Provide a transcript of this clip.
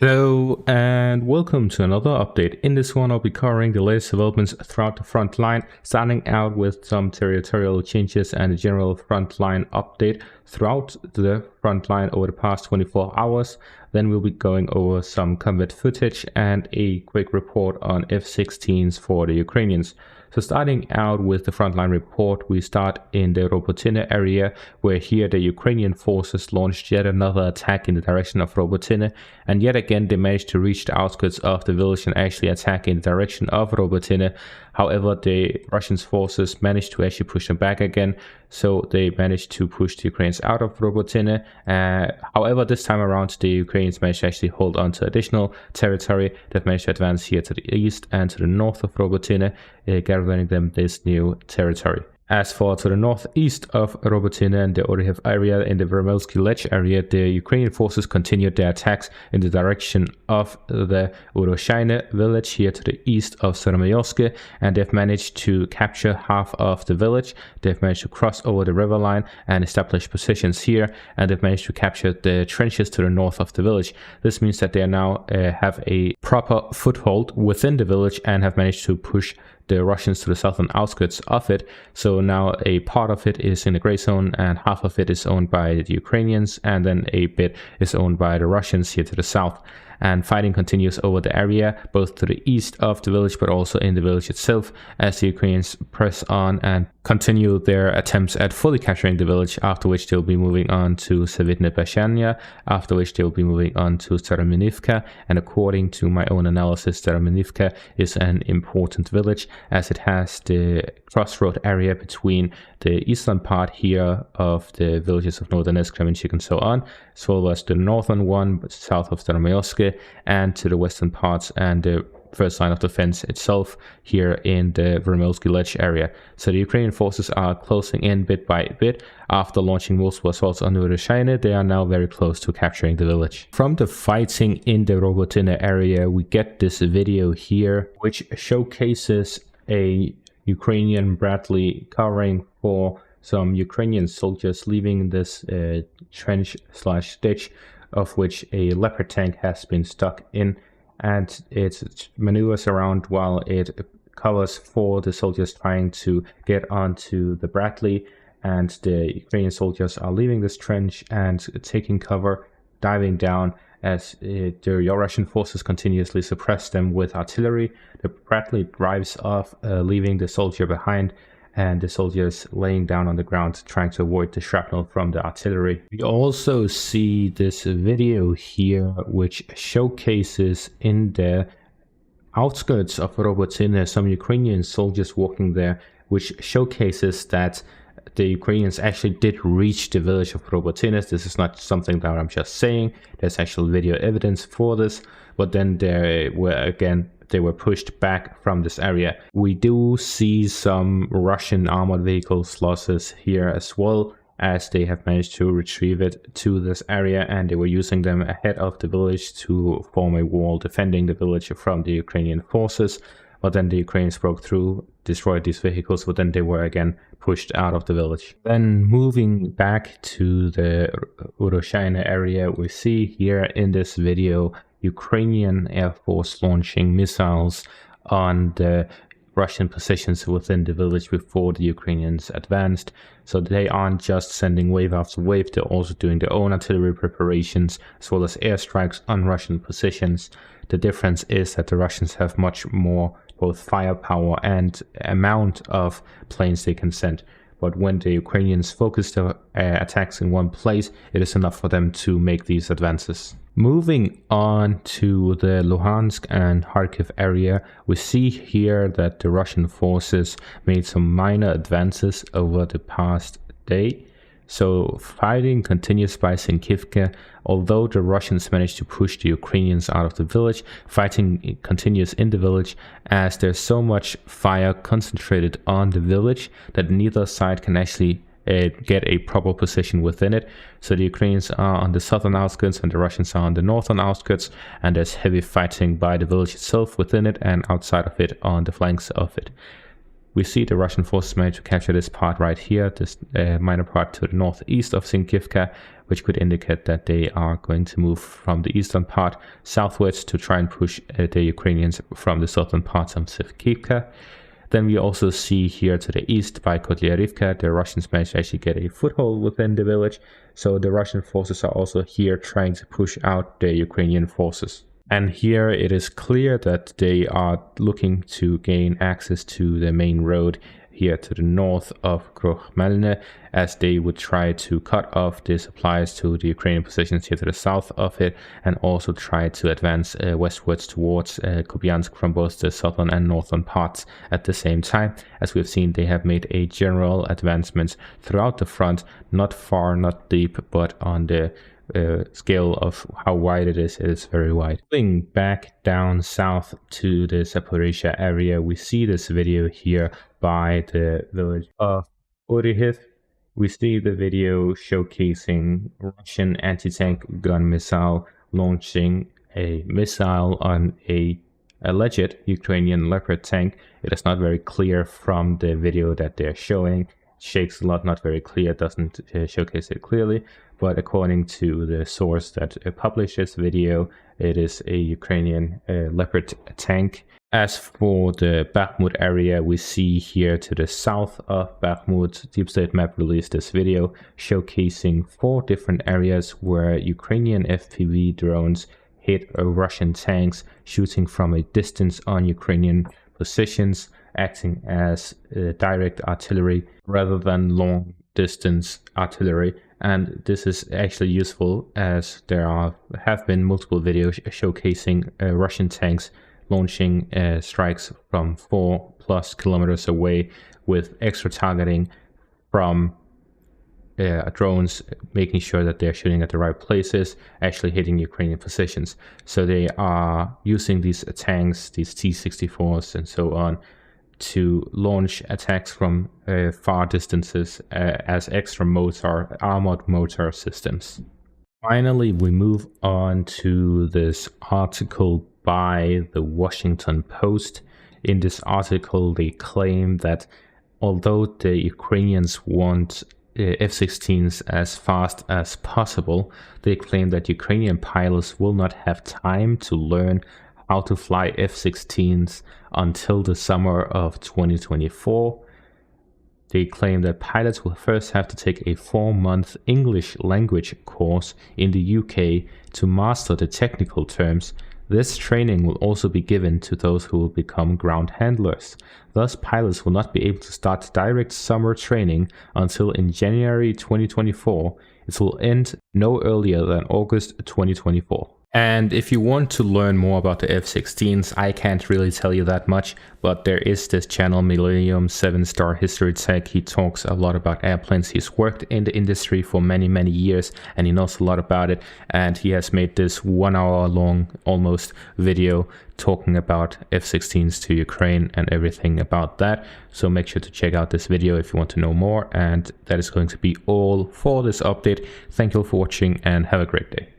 Hello and welcome to another update. In this one I'll be covering the latest developments throughout the front line, starting out with some territorial changes and a general front line update throughout the front line over the past 24 hours. Then we'll be going over some combat footage and a quick report on F-16s for the Ukrainians. So starting out with the frontline report, we start in the Robotyne area, where here the Ukrainian forces launched yet another attack in the direction of Robotyne, and yet again they managed to reach the outskirts of the village and actually attack in the direction of Robotyne. However, the Russian forces managed to actually push them back again, so they managed to push the Ukrainians out of Robotyne. However, this time around the Ukrainians managed to actually hold on to additional territory. They've managed to advance here to the east and to the north of Robotyne, gathering them this new territory. As for to the northeast of Robotyne and the Urozhaine area in the Vermelsky Lech area, the Ukrainian forces continued their attacks in the direction of the Urozhaine village here to the east of Soromayovsk, and they've managed to capture half of the village. They've managed to cross over the river line and establish positions here, and they've managed to capture the trenches to the north of the village. This means that they now have a proper foothold within the village and have managed to push the Russians to the southern outskirts of it. So now a part of it is in the gray zone and half of it is owned by the Ukrainians, and then a bit is owned by the Russians here to the south. And fighting continues over the area, both to the east of the village but also in the village itself, as the Ukrainians press on and continue their attempts at fully capturing the village, after which they'll be moving on to Savitne Bashania, after which they'll be moving on to Starominivka. And according to my own analysis, Starominivka is an important village, as it has the crossroad area between the eastern part here of the villages of Nordonesk, Kremenchuk and so on, as well as the northern one south of Staromayovsk, and to the western parts and the first line of defense itself here in the Vermelsky Lech area. So the Ukrainian forces are closing in bit by bit. After launching multiple assaults on Urozhaine, they are now very close to capturing the village. From the fighting in the Robotyne area, we get this video here, which showcases a Ukrainian Bradley covering for some Ukrainian soldiers leaving this trench/ditch, of which a Leopard tank has been stuck in, and it maneuvers around while it covers for the soldiers trying to get onto the Bradley. And the Ukrainian soldiers are leaving this trench and taking cover, diving down, as the Russian forces continuously suppress them with artillery. The Bradley drives off, leaving the soldier behind, and the soldiers laying down on the ground trying to avoid the shrapnel from the artillery. We also see this video here, which showcases in the outskirts of Robotyne some Ukrainian soldiers walking there, which showcases that the Ukrainians actually did reach the village of Robotyne. This is not something that I'm just saying. There's actual video evidence for this. But then they were pushed back from this area. We do see some Russian armored vehicles losses here as well, as they have managed to retrieve it to this area, and they were using them ahead of the village to form a wall defending the village from the Ukrainian forces. But then the Ukrainians broke through, destroyed these vehicles, but then they were again pushed out of the village. Then moving back to the Urozhaine area, we see here in this video Ukrainian Air Force launching missiles on the Russian positions within the village before the Ukrainians advanced. So they aren't just sending wave after wave, they're also doing their own artillery preparations as well as airstrikes on Russian positions. The difference is that the Russians have much more both firepower and amount of planes they can send. But when the Ukrainians focus their attacks in one place, it is enough for them to make these advances. Moving on to the Luhansk and Kharkiv area, we see here that the Russian forces made some minor advances over the past day. So fighting continues by Sinkivka. Although the Russians managed to push the Ukrainians out of the village, fighting continues in the village, as there's so much fire concentrated on the village that neither side can actually get a proper position within it. So the Ukrainians are on the southern outskirts and the Russians are on the northern outskirts, and there's heavy fighting by the village itself within it and outside of it on the flanks of it. We see the Russian forces managed to capture this part right here, this minor part to the northeast of Sinkivka, which could indicate that they are going to move from the eastern part southwards to try and push the Ukrainians from the southern parts of Sinkivka. Then we also see here to the east by Kotlyarivka, the Russians managed to actually get a foothold within the village. So the Russian forces are also here trying to push out the Ukrainian forces. And here it is clear that they are looking to gain access to the main road here to the north of Krochmelne, as they would try to cut off the supplies to the Ukrainian positions here to the south of it, and also try to advance westwards towards Kupiansk from both the southern and northern parts at the same time. As we've seen, they have made a general advancement throughout the front, not far, not deep, but on the scale of how wide it is very wide. Going back down south to the Zaporizhia area, we see this video here by the village of Urozhaine. We see the video showcasing Russian anti-tank gun missile launching a missile on a alleged Ukrainian Leopard tank. It is not very clear from the video that they're showing. Shakes a lot, not very clear, doesn't showcase it clearly, but according to the source that published this video, it is a Ukrainian Leopard tank. As for the Bakhmut area, we see here to the south of Bakhmut, Deep State Map released this video showcasing 4 different areas where Ukrainian FPV drones hit Russian tanks, shooting from a distance on Ukrainian positions, acting as direct artillery rather than long distance artillery. And this is actually useful, as there have been multiple videos showcasing Russian tanks launching strikes from 4+ kilometers away with extra targeting from drones, making sure that they're shooting at the right places, actually hitting Ukrainian positions. So they are using these tanks, these T-64s and so on, to launch attacks from far distances as extra armored motor systems. Finally, we move on to this article by the Washington Post. In this article, they claim that although the Ukrainians want F-16s as fast as possible, they claim that Ukrainian pilots will not have time to learn how to fly F-16s until the summer of 2024. They claim that pilots will first have to take a 4-month English language course in the UK to master the technical terms. This training will also be given to those who will become ground handlers. Thus, pilots will not be able to start direct summer training until in January 2024. It will end no earlier than August 2024. And if you want to learn more about the F-16s, I can't really tell you that much, but there is this channel, Millennium 7-Star History Tech. He talks a lot about airplanes. He's worked in the industry for many years, and he knows a lot about it. And he has made this 1 hour long, almost, video talking about F-16s to Ukraine and everything about that. So make sure to check out this video if you want to know more. And that is going to be all for this update. Thank you all for watching and have a great day.